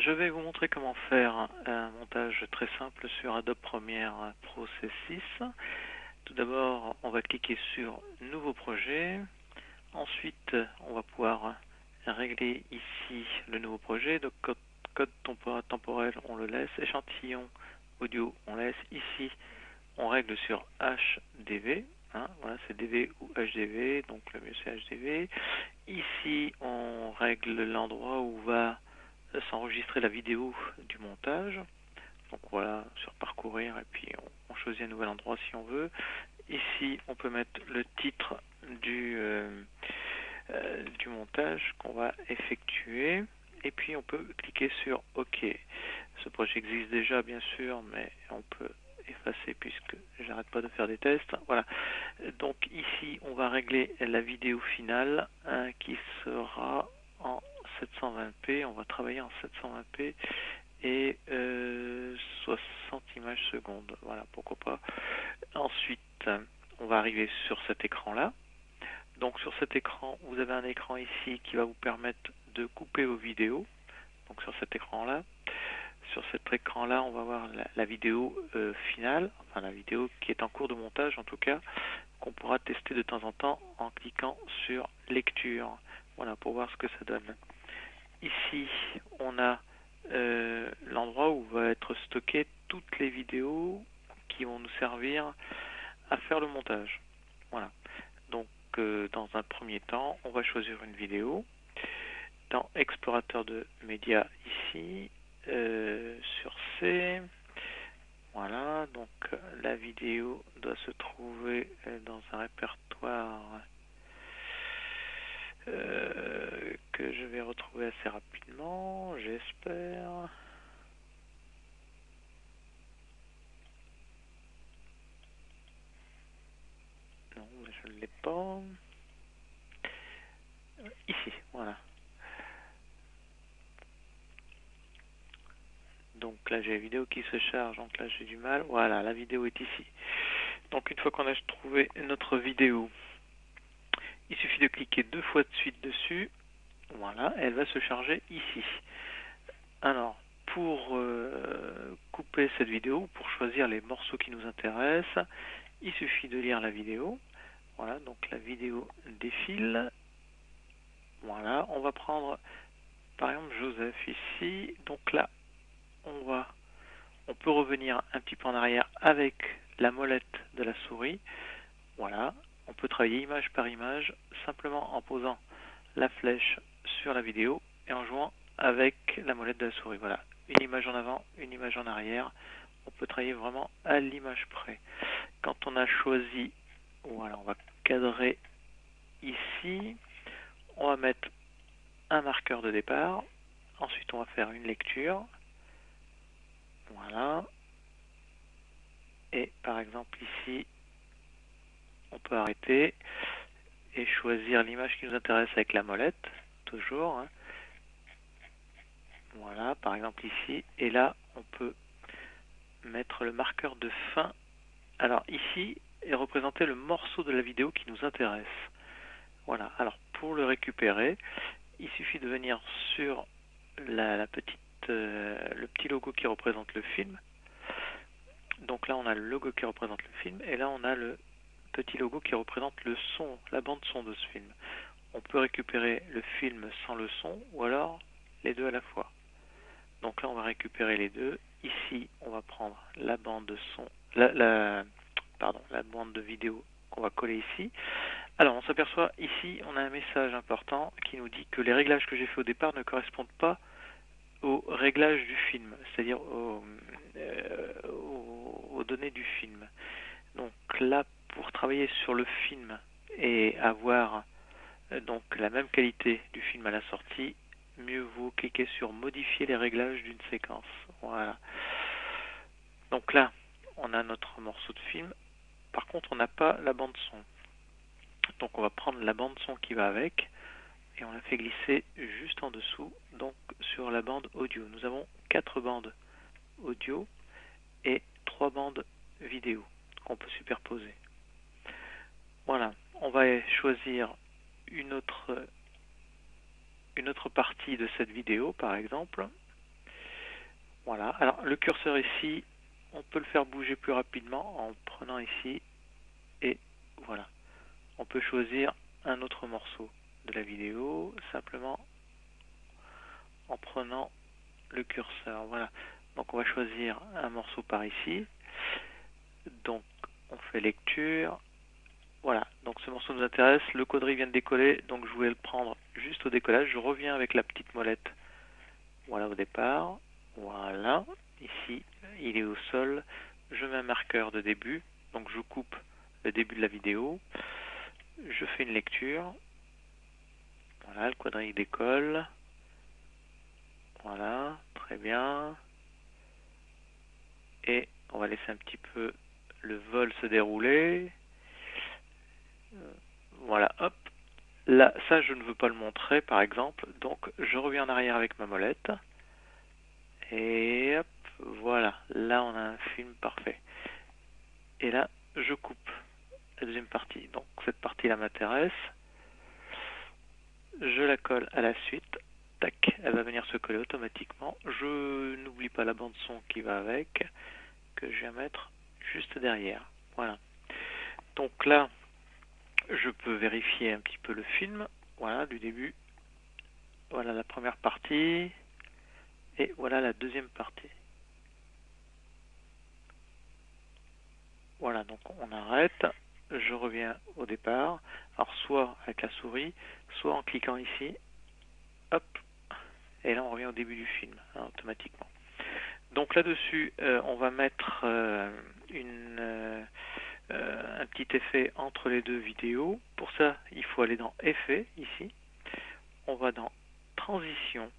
Je vais vous montrer comment faire un montage très simple sur Adobe Premiere Pro C6. Tout d'abord, on va cliquer sur Nouveau projet. Ensuite, on va pouvoir régler ici le nouveau projet. Donc, code temporel, on le laisse. Échantillon audio, on laisse. Ici, on règle sur HDV. Voilà, c'est DV ou HDV, donc le mieux c'est HDV. Ici, on règle l'endroit où va s'enregistrer la vidéo du montage. Donc voilà, sur parcourir, et puis on choisit un nouvel endroit si on veut. Ici, on peut mettre le titre du montage qu'on va effectuer. Et puis on peut cliquer sur OK. Ce projet existe déjà bien sûr, mais on peut effacer puisque j'arrête pas de faire des tests. Voilà. Donc ici on va régler la vidéo finale qui sera en 720p. On va travailler en 720p et 60 images secondes. Voilà, pourquoi pas. Ensuite, on va arriver sur cet écran-là. Donc sur cet écran, vous avez un écran ici qui va vous permettre de couper vos vidéos. Donc sur cet écran-là. Sur cet écran-là, on va voir la vidéo finale, enfin la vidéo qui est en cours de montage en tout cas, qu'on pourra tester de temps en temps en cliquant sur lecture. Voilà, pour voir ce que ça donne. Ici, on a l'endroit où va être stocké toutes les vidéos qui vont nous servir à faire le montage. Voilà. Donc, dans un premier temps, on va choisir une vidéo. Dans Explorateur de médias ici, sur C, voilà, donc la vidéo doit se trouver dans un répertoire que je vais retrouver assez rapidement, j'espère. Non, je ne l'ai pas. Ici, voilà. Donc là j'ai la vidéo qui se charge, donc là j'ai du mal. Voilà, la vidéo est ici. Donc une fois qu'on a trouvé notre vidéo, il suffit de cliquer 2 fois de suite dessus. Voilà, elle va se charger ici. Alors, pour couper cette vidéo, pour choisir les morceaux qui nous intéressent, il suffit de lire la vidéo. Voilà, donc la vidéo défile. Voilà, on va prendre par exemple Joseph ici. Donc là, on peut revenir un petit peu en arrière avec la molette de la souris. Voilà, on peut travailler image par image simplement en posant la flèche sur la vidéo et en jouant avec la molette de la souris. Voilà, une image en avant, une image en arrière. On peut travailler vraiment à l'image près. Quand on a choisi, voilà, on va cadrer ici. On va mettre un marqueur de départ. Ensuite, on va faire une lecture. Voilà. Et par exemple ici, on peut arrêter et choisir l'image qui nous intéresse avec la molette, toujours. Voilà, par exemple ici. Et là, on peut mettre le marqueur de fin. Alors ici est représenté le morceau de la vidéo qui nous intéresse. Voilà, alors pour le récupérer, il suffit de venir sur le petit logo qui représente le film. Donc là on a le logo qui représente le film et là on a le petit logo qui représente le son, la bande son de ce film. On peut récupérer le film sans le son ou alors les deux à la fois. Donc là on va récupérer les deux. Ici on va prendre la bande de son, la bande de vidéo qu'on va coller ici. Alors on s'aperçoit ici, on a un message important qui nous dit que les réglages que j'ai fait au départ ne correspondent pas aux réglages du film, c'est-à-dire aux données du film. Donc là, pour travailler sur le film et avoir donc la même qualité du film à la sortie, mieux vaut cliquer sur modifier les réglages d'une séquence. Voilà. Donc là, on a notre morceau de film. Par contre, on n'a pas la bande son. Donc on va prendre la bande son qui va avec et on la fait glisser juste en dessous, donc sur la bande audio. Nous avons 4 bandes audio et 3 bandes vidéo qu'on peut superposer. Voilà, on va choisir une autre partie de cette vidéo par exemple. Voilà. Alors le curseur ici, on peut le faire bouger plus rapidement en prenant ici et voilà. On peut choisir un autre morceau de la vidéo simplement en prenant le curseur. Voilà. Donc on va choisir un morceau par ici. Donc on fait lecture. Voilà. Donc ce morceau nous intéresse. Le quadrille vient de décoller. Donc je voulais le prendre juste au décollage. Je reviens avec la petite molette. Voilà au départ. Voilà. Ici, il est au sol. Je mets un marqueur de début. Donc je coupe le début de la vidéo. Je fais une lecture. Voilà, le quadrille décolle. Voilà, très bien. Et on va laisser un petit peu le vol se dérouler. Voilà, hop. Là, ça, je ne veux pas le montrer, par exemple. Donc, je reviens en arrière avec ma molette. Et hop, voilà. Là, on a un film parfait. Et là, je coupe la deuxième partie. Donc, cette partie-là m'intéresse. Je la colle à la suite. Tac, elle va venir se coller automatiquement. Je n'oublie pas la bande son qui va avec, que je vais mettre juste derrière. Voilà. Donc là, je peux vérifier un petit peu le film. Voilà, du début. Voilà la première partie. Et voilà la deuxième partie. Voilà, donc on arrête. Je reviens au départ. Alors soit avec la souris, soit en cliquant ici. Hop. Et là, on revient au début du film, hein, automatiquement. Donc là-dessus, on va mettre un petit effet entre les deux vidéos. Pour ça, il faut aller dans Effets, ici. On va dans Transition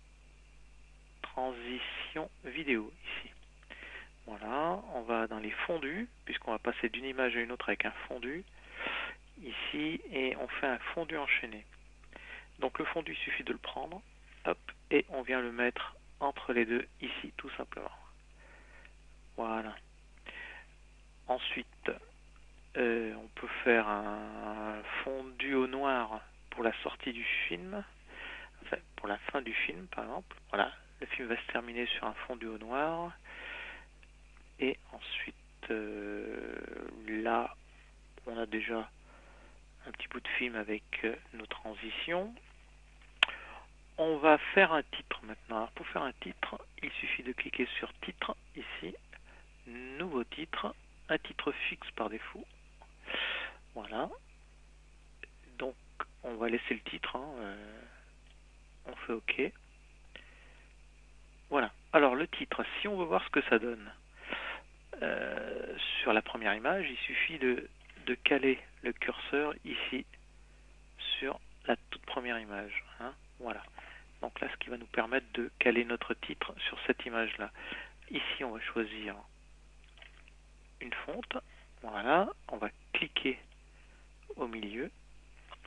vidéo, ici. Voilà, on va dans les fondus, puisqu'on va passer d'une image à une autre avec un fondu, ici, et on fait un fondu enchaîné. Donc le fondu, il suffit de le prendre, hop, et on vient le mettre entre les deux, ici, tout simplement. Voilà. Ensuite, on peut faire un fondu au noir pour la sortie du film, enfin pour la fin du film par exemple. Voilà, le film va se terminer sur un fondu au noir. Et ensuite, là, on a déjà un petit bout de film avec nos transitions. On va faire un titre maintenant. Alors pour faire un titre, il suffit de cliquer sur titre ici, nouveau titre, un titre fixe par défaut. Voilà. Donc on va laisser le titre, hein, on fait OK. Voilà. Alors le titre, si on veut voir ce que ça donne sur la première image, il suffit de caler le curseur ici sur la toute première image. Hein. Voilà. Donc là, ce qui va nous permettre de caler notre titre sur cette image-là. Ici, on va choisir une fonte. Voilà. On va cliquer au milieu.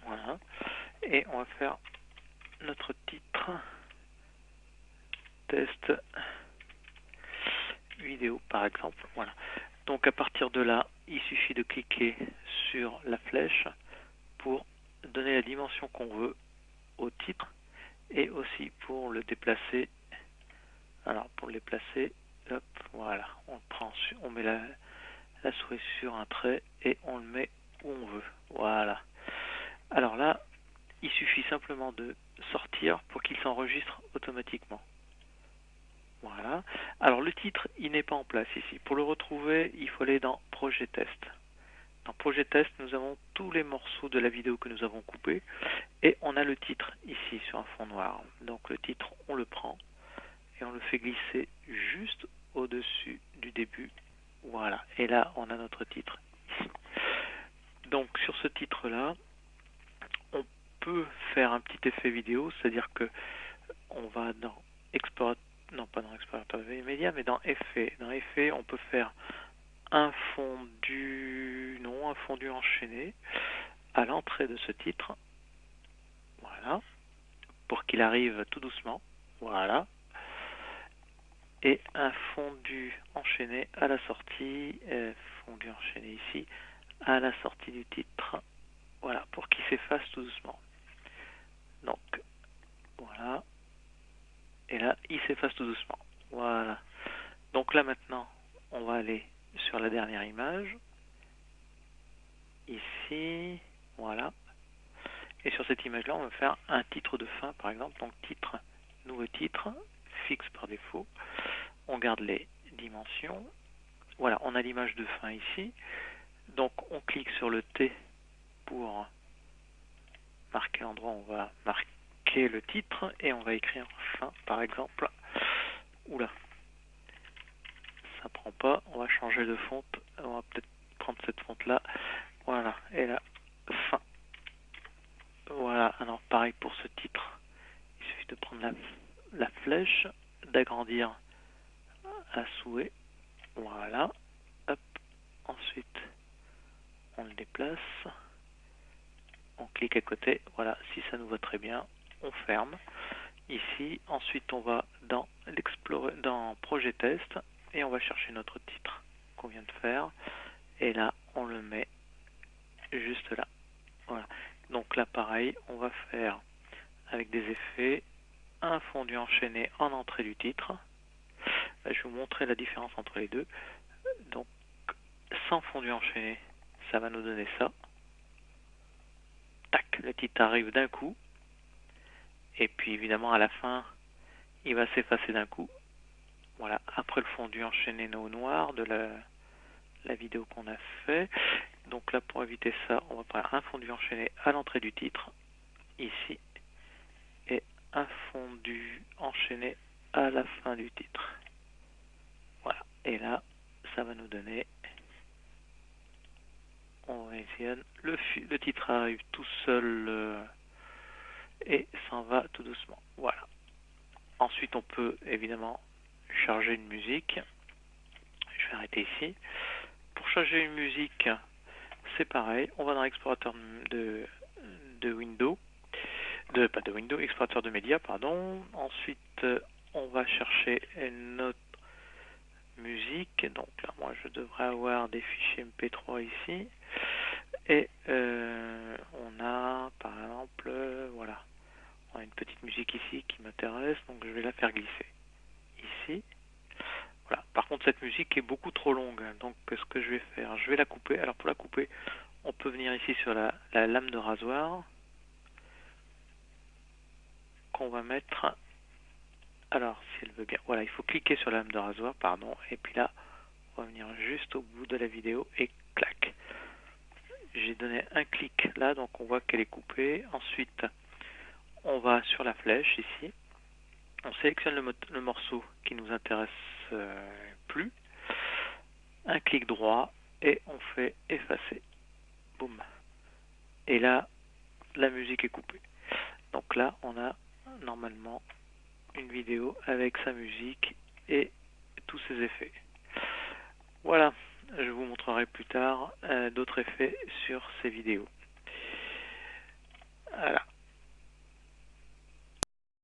Voilà. Et on va faire notre titre test vidéo, par exemple. Voilà. Donc à partir de là, il suffit de cliquer sur la flèche pour donner la dimension qu'on veut au titre et aussi pour le déplacer. Alors pour le déplacer, hop, voilà, on met la souris sur un trait et on le met où on veut. Voilà. Alors là, il suffit simplement de sortir pour qu'il s'enregistre automatiquement. Voilà. Alors le titre, il n'est pas en place ici. Pour le retrouver, il faut aller dans Projet Test. Dans Projet Test, nous avons tous les morceaux de la vidéo que nous avons coupés et on a le titre ici sur un fond noir. Donc le titre, on le prend et on le fait glisser juste au-dessus du début. Voilà. Et là, on a notre titre ici. Donc sur ce titre-là, on peut faire un petit effet vidéo, c'est-à-dire que on va dans Export, non pas dans Explorateur de médias, mais dans Effets. Dans Effets, on peut faire un fondu, non, un fondu enchaîné à l'entrée de ce titre. Voilà. Pour qu'il arrive tout doucement. Voilà. Et un fondu enchaîné à la sortie. Fondu enchaîné ici à la sortie du titre. Voilà. Pour qu'il s'efface tout doucement. Donc, voilà. Et là, il s'efface tout doucement. Voilà. Donc là maintenant, on va aller sur la dernière image, ici, voilà. Et sur cette image-là, on va faire un titre de fin, par exemple. Donc titre, nouveau titre, fixe par défaut. On garde les dimensions. Voilà, on a l'image de fin ici. Donc on clique sur le T pour marquer l'endroit où on va marquer le titre et on va écrire fin, par exemple. Oula, ça prend pas. On va changer de fonte. On va peut-être prendre cette fonte-là. Voilà, et là, fin. Voilà, alors pareil pour ce titre. Il suffit de prendre la flèche, d'agrandir à souhait. Voilà. Hop. Ensuite, on le déplace. On clique à côté. Voilà, si ça nous va très bien, on ferme. Ici, ensuite, on va dans Projet Test et on va chercher notre titre qu'on vient de faire. Et là, on le met juste là. Voilà. Donc là, pareil, on va faire avec des effets un fondu enchaîné en entrée du titre. Là, je vais vous montrer la différence entre les deux. Donc, sans fondu enchaîné, ça va nous donner ça. Tac, le titre arrive d'un coup. Et puis, évidemment, à la fin, il va s'effacer d'un coup. Voilà, après le fondu enchaîné au noir de la vidéo qu'on a fait. Donc là, pour éviter ça, on va prendre un fondu enchaîné à l'entrée du titre, ici, et un fondu enchaîné à la fin du titre. Voilà, et là, ça va nous donner, on visionne, le titre arrive tout seul et s'en va tout doucement. Voilà. Ensuite, on peut évidemment charger une musique. Je vais arrêter ici. Pour charger une musique, c'est pareil. On va dans l'explorateur de Windows, pas de Windows, explorateur de médias, pardon. Ensuite, on va chercher notre musique. Donc là, moi, je devrais avoir des fichiers MP3 ici. Et on a, par exemple, voilà, on a une petite musique ici qui m'intéresse, donc je vais la faire glisser ici. Voilà. Par contre, cette musique est beaucoup trop longue, donc ce que je vais faire, je vais la couper. Alors pour la couper, on peut venir ici sur la lame de rasoir qu'on va mettre. Alors, si elle veut bien, voilà, il faut cliquer sur la lame de rasoir, pardon, et puis là, on va venir juste au bout de la vidéo et clac. J'ai donné un clic là, donc on voit qu'elle est coupée. Ensuite, on va sur la flèche ici. On sélectionne le morceau qui nous intéresse plus. Un clic droit et on fait effacer. Boum. Et là, la musique est coupée. Donc là, on a normalement une vidéo avec sa musique et tous ses effets. Voilà, je vous montrerai plus tard d'autres effets sur ces vidéos. Voilà.